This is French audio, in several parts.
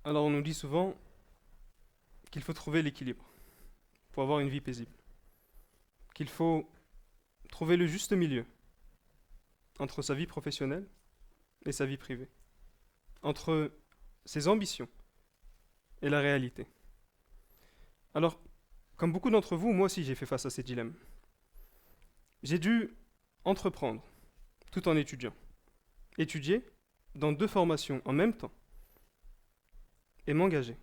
Alors on nous dit souvent qu'il faut trouver l'équilibre pour avoir une vie paisible, qu'il faut trouver le juste milieu entre sa vie professionnelle et sa vie privée, entre ses ambitions et la réalité. Alors, comme beaucoup d'entre vous, moi aussi j'ai fait face à ces dilemmes. J'ai dû entreprendre tout en étudiant, étudier dans deux formations en même temps et m'engager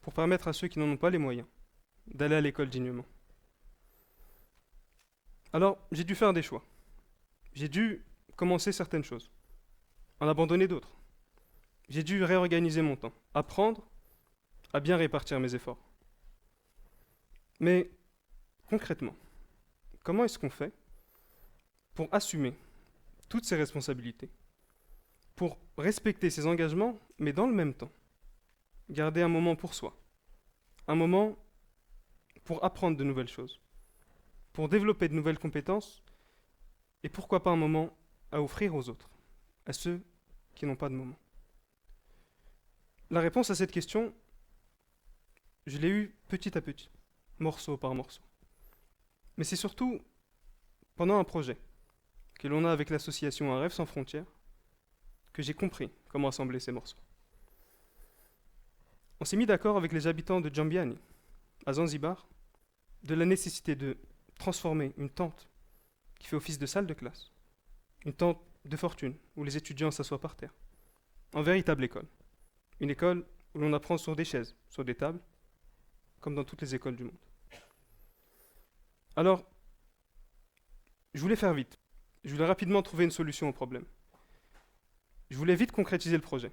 pour permettre à ceux qui n'en ont pas les moyens d'aller à l'école dignement. Alors, j'ai dû faire des choix. J'ai dû commencer certaines choses, en abandonner d'autres. J'ai dû réorganiser mon temps, apprendre à bien répartir mes efforts. Mais concrètement, comment est-ce qu'on fait pour assumer toutes ces responsabilités, pour respecter ses engagements, mais dans le même temps, garder un moment pour soi, un moment pour apprendre de nouvelles choses, pour développer de nouvelles compétences, et pourquoi pas un moment à offrir aux autres, à ceux qui n'ont pas de moment. La réponse à cette question, je l'ai eue petit à petit, morceau par morceau. Mais c'est surtout pendant un projet que l'on a avec l'association Un rêve sans frontières que j'ai compris comment assembler ces morceaux. On s'est mis d'accord avec les habitants de Jambiani, à Zanzibar, de la nécessité de transformer une tente qui fait office de salle de classe, une tente de fortune où les étudiants s'assoient par terre, en véritable école. Une école où l'on apprend sur des chaises, sur des tables, comme dans toutes les écoles du monde. Alors, je voulais faire vite. Je voulais rapidement trouver une solution au problème. Je voulais vite concrétiser le projet.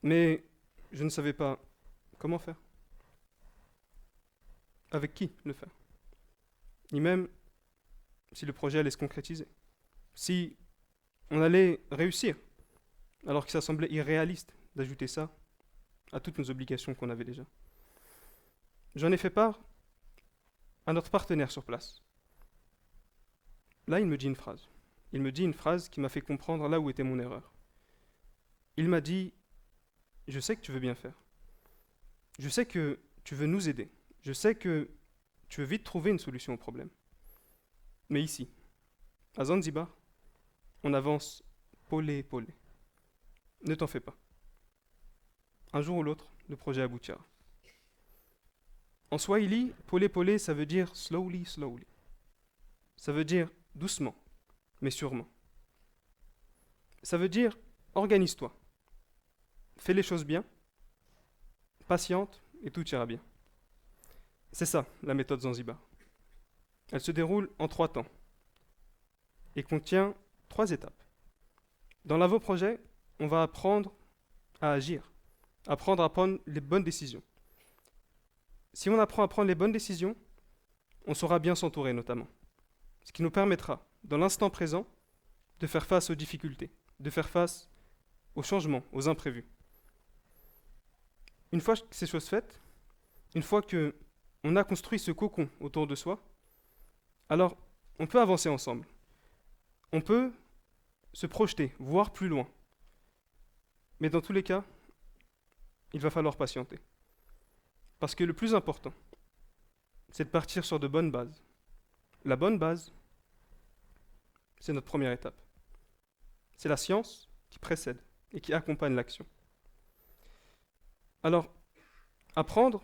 Mais je ne savais pas comment faire. Avec qui le faire. Ni même si le projet allait se concrétiser. Si on allait réussir, alors que ça semblait irréaliste d'ajouter ça à toutes nos obligations qu'on avait déjà. J'en ai fait part à notre partenaire sur place. Là, il me dit une phrase. Il me dit une phrase qui m'a fait comprendre là où était mon erreur. Il m'a dit, je sais que tu veux bien faire. Je sais que tu veux nous aider. Je sais que tu veux vite trouver une solution au problème. Mais ici, à Zanzibar, on avance polé. Ne t'en fais pas. Un jour ou l'autre, le projet aboutira. En Swahili, polé, ça veut dire slowly. Ça veut dire doucement, mais sûrement. Ça veut dire organise-toi. Fais les choses bien, patiente, et tout ira bien. C'est ça, la méthode Zanzibar. Elle se déroule en 3 temps et contient 3 étapes. Dans l'avant-projet, on va apprendre à agir, apprendre à prendre les bonnes décisions. Si on apprend à prendre les bonnes décisions, on saura bien s'entourer notamment. Ce qui nous permettra, dans l'instant présent, de faire face aux difficultés, de faire face aux changements, aux imprévus. Une fois que ces choses faites, une fois que on a construit ce cocon autour de soi, alors on peut avancer ensemble. On peut se projeter, voir plus loin. Mais dans tous les cas, il va falloir patienter. Parce que le plus important, c'est de partir sur de bonnes bases. La bonne base, c'est notre première étape. C'est la science qui précède et qui accompagne l'action. Alors, apprendre,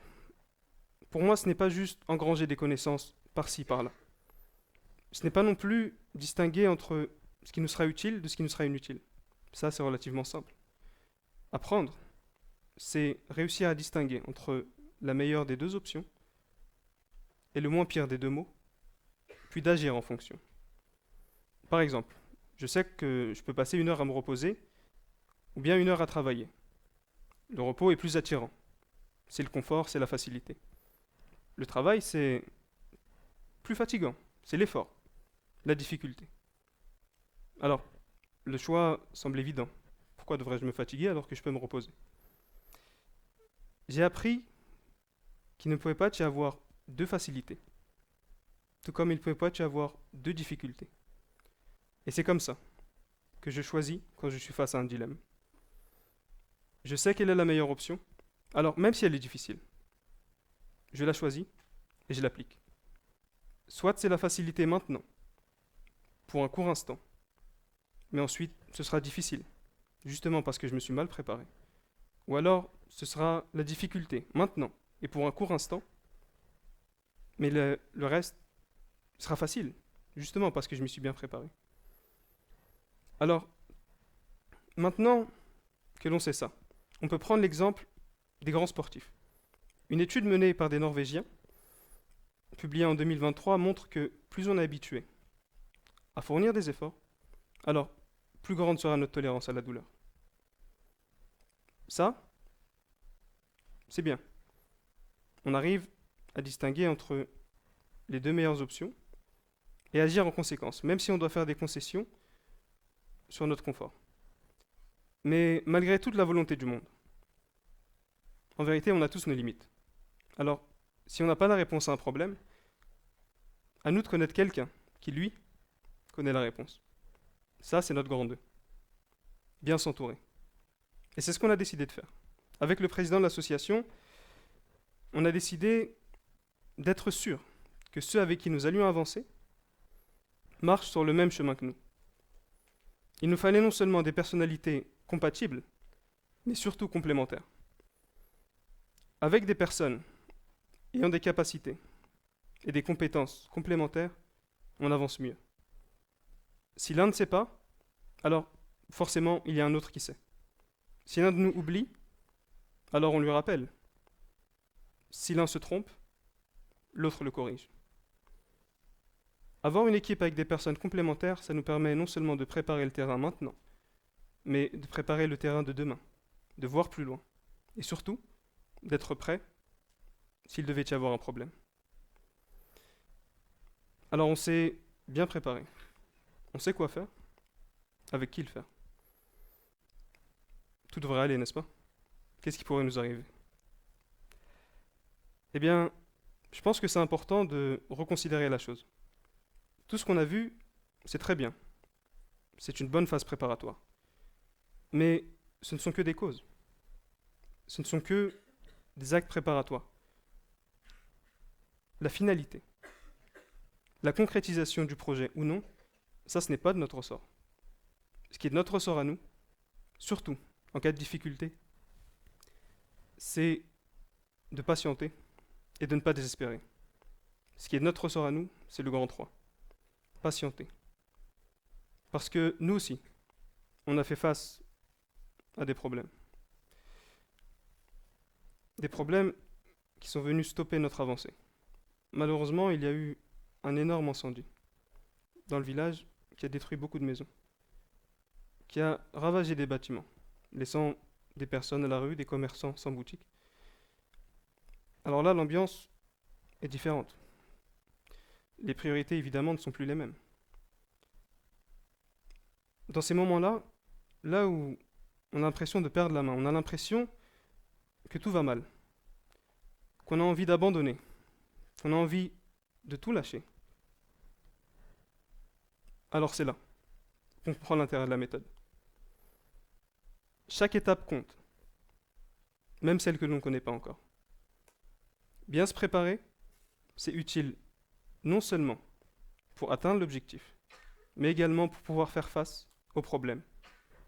pour moi, ce n'est pas juste engranger des connaissances par-ci, par-là. Ce n'est pas non plus distinguer entre ce qui nous sera utile de ce qui nous sera inutile. Ça, c'est relativement simple. Apprendre, c'est réussir à distinguer entre la meilleure des deux options et le moins pire des deux mots, puis d'agir en fonction. Par exemple, je sais que je peux passer 1 heure à me reposer ou bien 1 heure à travailler. Le repos est plus attirant. C'est le confort, c'est la facilité. Le travail, c'est plus fatigant. C'est l'effort, la difficulté. Alors, le choix semble évident. Pourquoi devrais-je me fatiguer alors que je peux me reposer? J'ai appris qu'il ne pouvait pas y avoir 2 facilités, tout comme il ne pouvait pas y avoir 2 difficultés. Et c'est comme ça que je choisis quand je suis face à un dilemme. Je sais quelle est la meilleure option, alors même si elle est difficile, je la choisis et je l'applique. Soit c'est la facilité maintenant, pour un court instant, mais ensuite ce sera difficile, justement parce que je me suis mal préparé. Ou alors ce sera la difficulté maintenant, et pour un court instant, mais le reste sera facile, justement parce que je m'y suis bien préparé. Alors, maintenant que l'on sait ça, on peut prendre l'exemple des grands sportifs. Une étude menée par des Norvégiens, publiée en 2023, montre que plus on est habitué à fournir des efforts, alors plus grande sera notre tolérance à la douleur. Ça, c'est bien. On arrive à distinguer entre les deux meilleures options et agir en conséquence, même si on doit faire des concessions sur notre confort. Mais malgré toute la volonté du monde, en vérité, on a tous nos limites. Alors, si on n'a pas la réponse à un problème, à nous de connaître quelqu'un qui, lui, connaît la réponse. Ça, c'est notre grand 2. Bien s'entourer. Et c'est ce qu'on a décidé de faire. Avec le président de l'association, on a décidé d'être sûr que ceux avec qui nous allions avancer marchent sur le même chemin que nous. Il nous fallait non seulement des personnalités compatibles, mais surtout complémentaires. Avec des personnes ayant des capacités et des compétences complémentaires, on avance mieux. Si l'un ne sait pas, alors forcément il y a un autre qui sait. Si l'un de nous oublie, alors on lui rappelle. Si l'un se trompe, l'autre le corrige. Avoir une équipe avec des personnes complémentaires, ça nous permet non seulement de préparer le terrain maintenant, mais de préparer le terrain de demain, de voir plus loin, et surtout d'être prêt s'il devait y avoir un problème. Alors on s'est bien préparé. On sait quoi faire, avec qui le faire. Tout devrait aller, n'est-ce pas? Qu'est-ce qui pourrait nous arriver? Eh bien, je pense que c'est important de reconsidérer la chose. Tout ce qu'on a vu, c'est très bien. C'est une bonne phase préparatoire. Mais ce ne sont que des causes. Ce ne sont que des actes préparatoires. La finalité, la concrétisation du projet ou non, ça ce n'est pas de notre ressort. Ce qui est de notre ressort à nous, surtout en cas de difficulté, c'est de patienter et de ne pas désespérer. Ce qui est de notre ressort à nous, c'est le grand 3. Patienter. Parce que nous aussi, on a fait face à des problèmes. Des problèmes qui sont venus stopper notre avancée. Malheureusement, il y a eu un énorme incendie dans le village qui a détruit beaucoup de maisons, qui a ravagé des bâtiments, laissant des personnes à la rue, des commerçants sans boutique. Alors là, l'ambiance est différente. Les priorités, évidemment, ne sont plus les mêmes. Dans ces moments-là, là où on a l'impression de perdre la main, on a l'impression que tout va mal, qu'on a envie d'abandonner, qu'on a envie de tout lâcher. Alors c'est là qu'on comprend l'intérêt de la méthode. Chaque étape compte, même celle que l'on ne connaît pas encore. Bien se préparer, c'est utile non seulement pour atteindre l'objectif, mais également pour pouvoir faire face aux problèmes,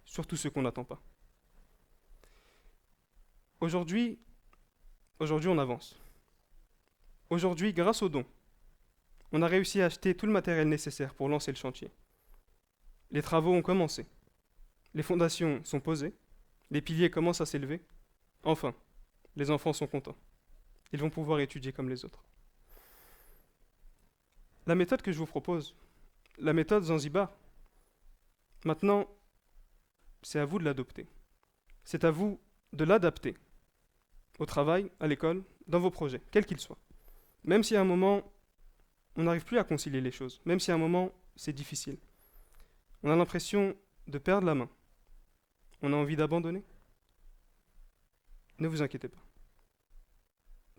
surtout ceux qu'on n'attend pas. Aujourd'hui, on avance. Aujourd'hui, grâce aux dons, on a réussi à acheter tout le matériel nécessaire pour lancer le chantier. Les travaux ont commencé. Les fondations sont posées. Les piliers commencent à s'élever. Enfin, les enfants sont contents. Ils vont pouvoir étudier comme les autres. La méthode que je vous propose, la méthode Zanzibar, maintenant, c'est à vous de l'adopter. C'est à vous de l'adapter au travail, à l'école, dans vos projets, quels qu'ils soient. Même si à un moment, on n'arrive plus à concilier les choses, même si à un moment, c'est difficile. On a l'impression de perdre la main. On a envie d'abandonner. Ne vous inquiétez pas.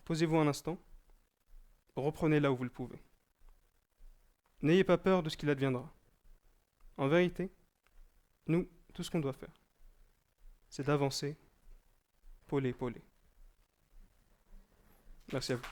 Posez-vous un instant. Reprenez là où vous le pouvez. N'ayez pas peur de ce qu'il adviendra. En vérité, nous, tout ce qu'on doit faire, c'est d'avancer Paulé. Merci à vous.